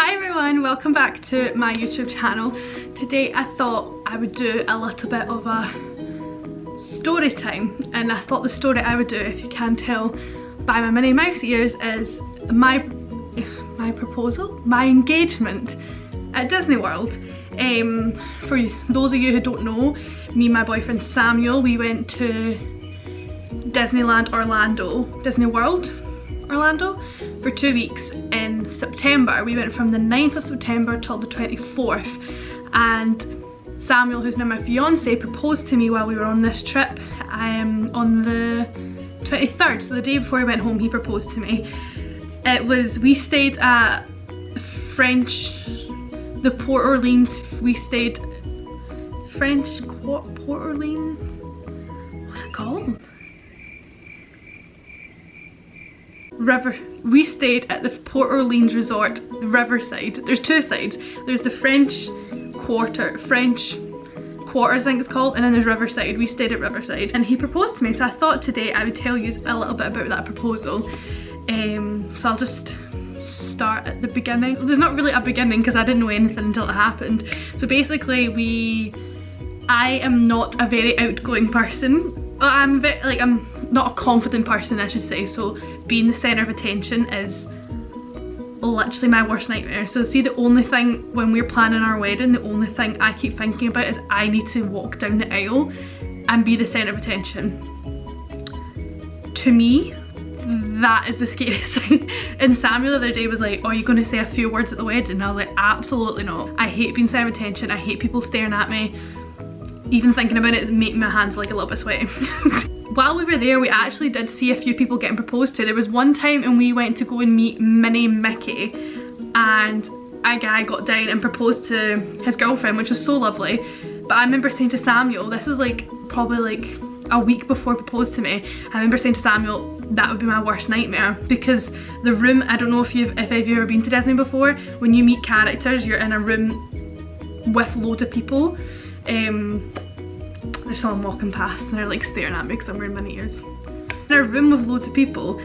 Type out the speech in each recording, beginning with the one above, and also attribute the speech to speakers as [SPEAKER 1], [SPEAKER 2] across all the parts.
[SPEAKER 1] Hi everyone, welcome back to my YouTube channel. Today I thought I would do a little bit of a story time, and I thought the story I would do, if you can tell by my Minnie Mouse ears, is my proposal, my engagement at Disney World. For those of you who don't know, me and my boyfriend Samuel, we went to Disneyland Orlando, Disney World Orlando, for 2 weeks in September. We went from the 9th of September till the 24th, and Samuel, who's now my fiance, proposed to me while we were on this trip on the 23rd, so the day before we went home he proposed to me. We stayed at the Port Orleans, we stayed Port Orleans, what's it called? We stayed at the Port Orleans Resort, Riverside. There's two sides. There's the French Quarters I think it's called, and then there's Riverside. We stayed at Riverside and he proposed to me, so I thought today I would tell you a little bit about that proposal. So I'll just start at the beginning. There's not really a beginning because I didn't know anything until it happened. So basically I am not a very outgoing person. I'm not a confident person, I should say, so being the centre of attention is literally my worst nightmare. So see, the only thing when we're planning our wedding, the only thing I keep thinking about is I need to walk down the aisle and be the centre of attention. To me, that is the scariest thing. And Samuel the other day was like, "Oh, are you going to say a few words at the wedding?" And I was like, absolutely not. I hate being centre of attention. I hate people staring at me. Even thinking about it making my hands like a little bit sweaty. While we were there, we actually did see a few people getting proposed to. There was one time and we went to go and meet Minnie and Mickey, and a guy got down and proposed to his girlfriend, which was so lovely. But I remember saying to Samuel, this was probably a week before he proposed to me, I remember saying to Samuel, that would be my worst nightmare, because the room, I don't know if you've ever been to Disney before, when you meet characters, you're in a room with loads of people. There's someone walking past and they're like staring at me because I'm wearing my ears. In a room with loads of people,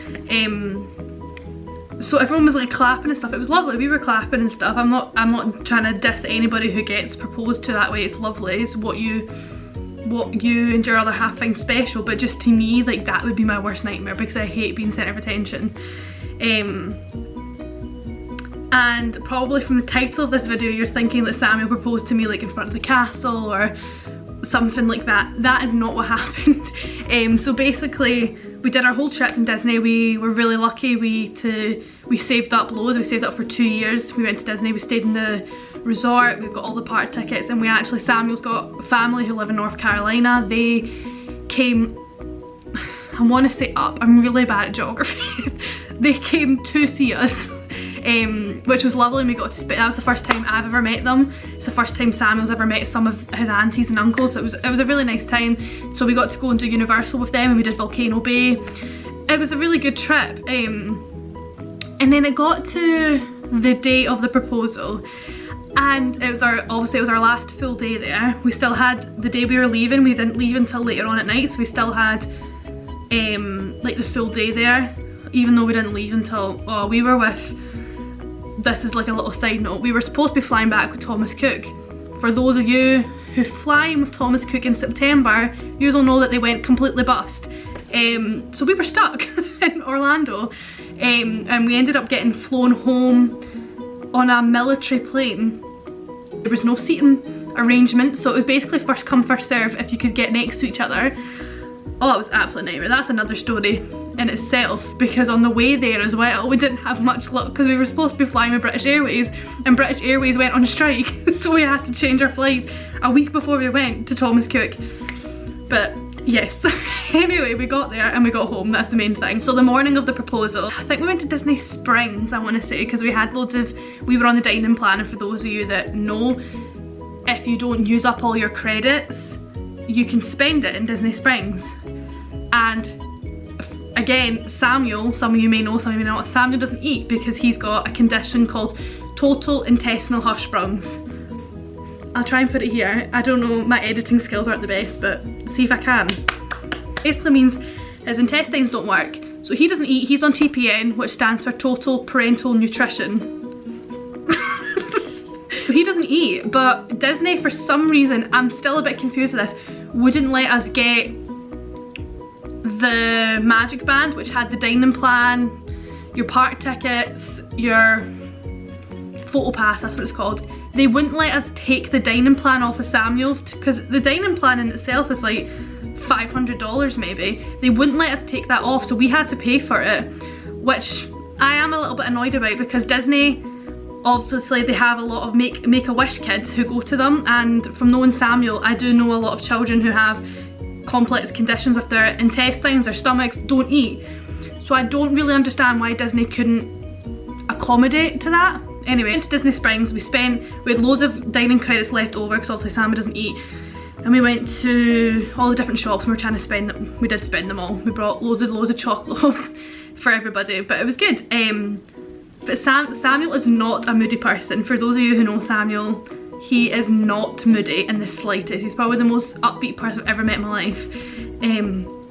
[SPEAKER 1] so everyone was like clapping and stuff. It was lovely, we were clapping and stuff. I'm not trying to diss anybody who gets proposed to that way. It's lovely, it's what you and your other half find special, but just to me, like, that would be my worst nightmare because I hate being centre of attention. And probably from the title of this video you're thinking that Samuel proposed to me like in front of the castle or something like that. That is not what happened. So basically we did our whole trip in Disney. We were really lucky. We saved up loads. We saved up for 2 years. We went to Disney, we stayed in the resort, we've got all the park tickets, and Samuel's got family who live in North Carolina. They came, I want to say up, I'm really bad at geography. They came to see us. Which was lovely, and we got to that was the first time I've ever met them. It's the first time Samuel's ever met some of his aunties and uncles. It was a really nice time. So we got to go and do Universal with them, and we did Volcano Bay. It was a really good trip. And then it got to the day of the proposal, and obviously it was our last full day there. We still had the day we were leaving. We didn't leave until later on at night, so we still had like the full day there, even though we didn't leave until we were with. This is like a little side note. We were supposed to be flying back with Thomas Cook. For those of you who fly with Thomas Cook in September, you'll know that they went completely bust. So we were stuck in Orlando, and we ended up getting flown home on a military plane. There was no seating arrangement, so it was basically first come first serve if you could get next to each other. Oh, it was an absolute nightmare. That's another story in itself, because on the way there as well, we didn't have much luck because we were supposed to be flying with British Airways, and British Airways went on strike. So we had to change our flights a week before we went to Thomas Cook. But yes, anyway, we got there and we got home, that's the main thing. So the morning of the proposal, I think we went to Disney Springs, I want to say, because we were on the dining plan, and for those of you that know, if you don't use up all your credits, you can spend it in Disney Springs. And again, Samuel, some of you may know, some of you may not, Samuel doesn't eat because he's got a condition called total intestinal Hirschsprung's. I'll try and put it here. I don't know, my editing skills aren't the best, but see if I can. Basically means his intestines don't work, so he doesn't eat. He's on TPN, which stands for total parental nutrition. He doesn't eat, but Disney, for some reason, I'm still a bit confused with this, wouldn't let us get the Magic Band, which had the dining plan, your park tickets, your photo pass, that's what it's called. They wouldn't let us take the dining plan off of Samuel's, because the dining plan in itself is like $500 maybe. They wouldn't let us take that off, so we had to pay for it, which I am a little bit annoyed about, because Disney, obviously they have a lot of make-a-wish kids who go to them, and from knowing Samuel, I do know a lot of children who have complex conditions with their intestines, their stomachs, don't eat. So I don't really understand why Disney couldn't accommodate to that. Anyway, went to Disney Springs, we had loads of dining credits left over because obviously Samuel doesn't eat. And we went to all the different shops and we were trying to spend them. We did spend them all. We brought loads of chocolate home for everybody, but it was good. But Samuel is not a moody person. For those of you who know Samuel, he is not moody in the slightest. He's probably the most upbeat person I've ever met in my life.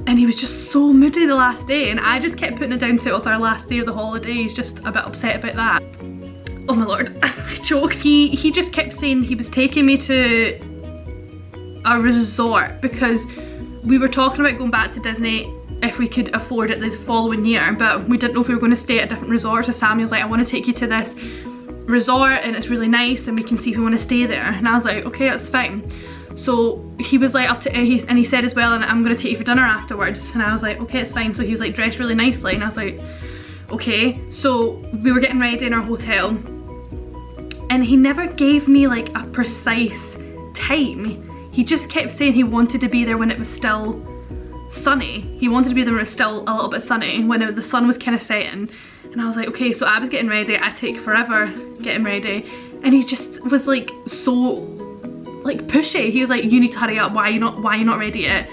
[SPEAKER 1] And he was just so moody the last day, and I just kept putting it down to it was our last day of the holidays, just a bit upset about that. Oh my lord, I choked. He just kept saying he was taking me to a resort because we were talking about going back to Disney if we could afford it the following year, but we didn't know if we were going to stay at a different resort. So Samuel's like, I want to take you to this resort and it's really nice and we can see if we want to stay there. And I was like, okay, that's fine. So he was like, and he said as well, and I'm going to take you for dinner afterwards. And I was like, okay, it's fine. So he was like dressed really nicely, and I was like, okay. So we were getting ready in our hotel, and he never gave me like a precise time. He just kept saying he wanted to be there when it was still sunny. He wanted to be there when it was still a little bit sunny, when the sun was kind of setting. And I was like, okay. So I was getting ready. I take forever getting ready, and he just was like so like pushy. He was like, you need to hurry up. Why are you not ready yet?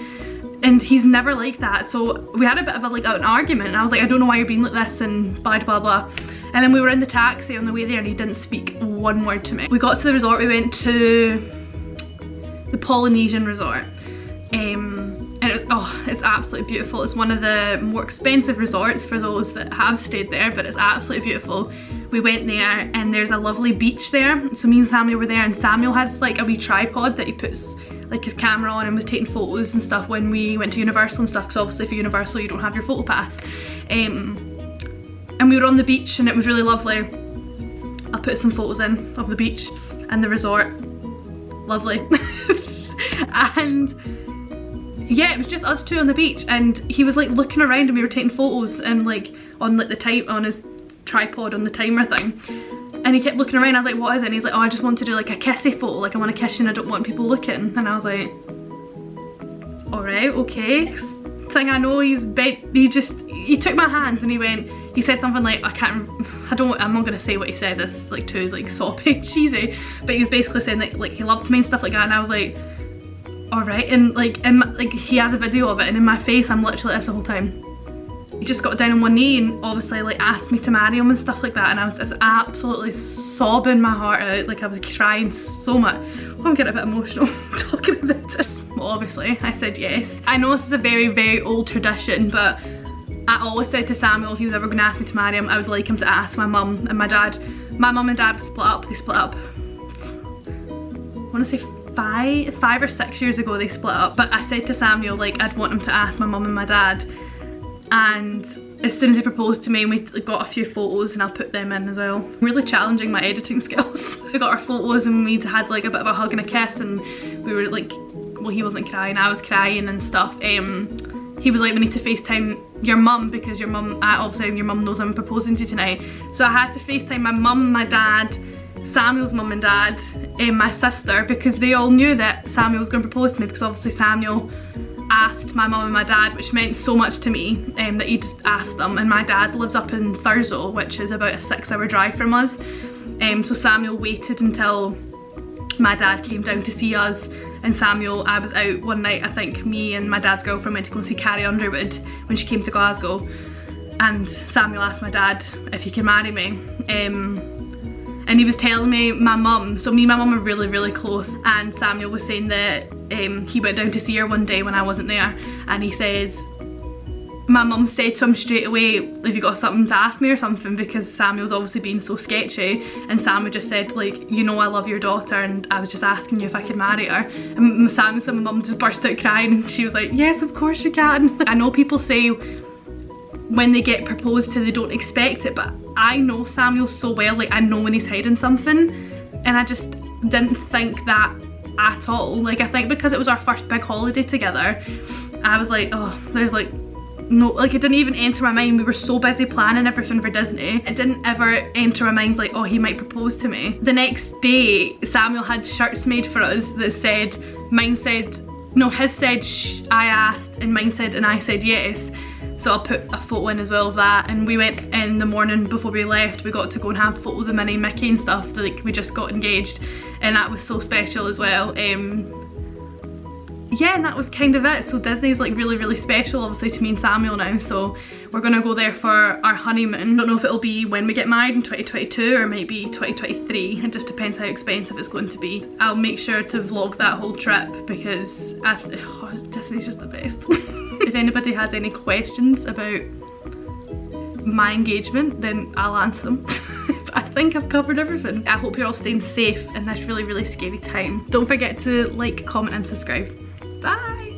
[SPEAKER 1] And he's never like that. So we had a bit of an argument, and I was like, I don't know why you're being like this, and blah blah blah. And then we were in the taxi on the way there, and he didn't speak one word to me. We got to the resort. We went to the Polynesian resort, and it was, oh, it's absolutely beautiful. It's one of the more expensive resorts for those that have stayed there, but it's absolutely beautiful. We went there, and there's a lovely beach there. So me and Samuel were there, and Samuel has like a wee tripod that he puts like his camera on and was taking photos and stuff when we went to Universal and stuff, because obviously for Universal you don't have your photo pass. And we were on the beach, and it was really lovely. I'll put some photos in of the beach and the resort. Lovely. And yeah, it was just us two on the beach, and he was like looking around, and we were taking photos and like on like on his tripod on the timer thing, and he kept looking around. I was like, what is it? And he's like, oh, I just want to do like a kissy photo, like I want to kiss you and I don't want people looking. And I was like, all right, okay. Next thing I know, he took my hands and he said something like, I'm not gonna say what he said, this like too like soppy cheesy, but he was basically saying like he loved me and stuff like that. And I was like, all right. And like he has a video of it, and in my face I'm literally like this the whole time. He just got down on one knee and obviously like asked me to marry him and stuff like that, and I was just absolutely sobbing my heart out. Like I was crying so much. Oh, I'm getting a bit emotional talking about this. Well, obviously I said yes. I know this is a very, very old tradition, but I always said to Samuel, if he was ever going to ask me to marry him, I would like him to ask my mum and my dad. My mum and dad split up. They split up, I want to say 5 or 6 years ago they split up. But I said to Samuel, like, I'd want him to ask my mum and my dad. And as soon as he proposed to me, we got a few photos, and I'll put them in as well. Really challenging my editing skills. We got our photos, and we had like a bit of a hug and a kiss, and we were like, well, he wasn't crying, I was crying and stuff. He was like, we need to FaceTime your mum, because your mum, obviously your mum knows I'm proposing to you tonight. So I had to FaceTime my mum, my dad, Samuel's mum and dad, and my sister, because they all knew that Samuel was going to propose to me, because obviously Samuel asked my mum and my dad, which meant so much to me, that he'd asked them. And my dad lives up in Thurso, which is about a 6-hour drive from us. So Samuel waited until my dad came down to see us. And Samuel, I was out one night, I think me and my dad's girlfriend went to go see Carrie Underwood when she came to Glasgow. And Samuel asked my dad if he could marry me. And he was telling me my mum, so me and my mum are really, really close, and Samuel was saying that he went down to see her one day when I wasn't there, and he said my mum said to him straight away, have you got something to ask me or something, because Samuel's obviously being so sketchy, and Samuel just said like, you know I love your daughter and I was just asking you if I could marry her. And Samuel said my mum just burst out crying and she was like, yes, of course you can. I know people say when they get proposed to they don't expect it, but I know Samuel so well, like I know when he's hiding something, and I just didn't think that at all. Like I think because it was our first big holiday together, I was like, oh, there's like no, like it didn't even enter my mind. We were so busy planning everything for Disney, it didn't ever enter my mind like, oh, he might propose to me. The next day Samuel had shirts made for us that said, mine said, no, his said I asked, and mine said and I said yes. So I'll put a photo in as well of that. And we went in the morning before we left, we got to go and have photos of Minnie and Mickey and stuff, like we just got engaged, and that was so special as well. Yeah, and that was kind of it. So Disney's like really, really special obviously to me and Samuel now, so we're gonna go there for our honeymoon. Don't know if it'll be when we get married in 2022 or maybe 2023, it just depends how expensive it's going to be. I'll make sure to vlog that whole trip because Disney's just the best. If anybody has any questions about my engagement, then I'll answer them. I think I've covered everything. I hope you're all staying safe in this really, really scary time. Don't forget to like, comment and subscribe. Bye!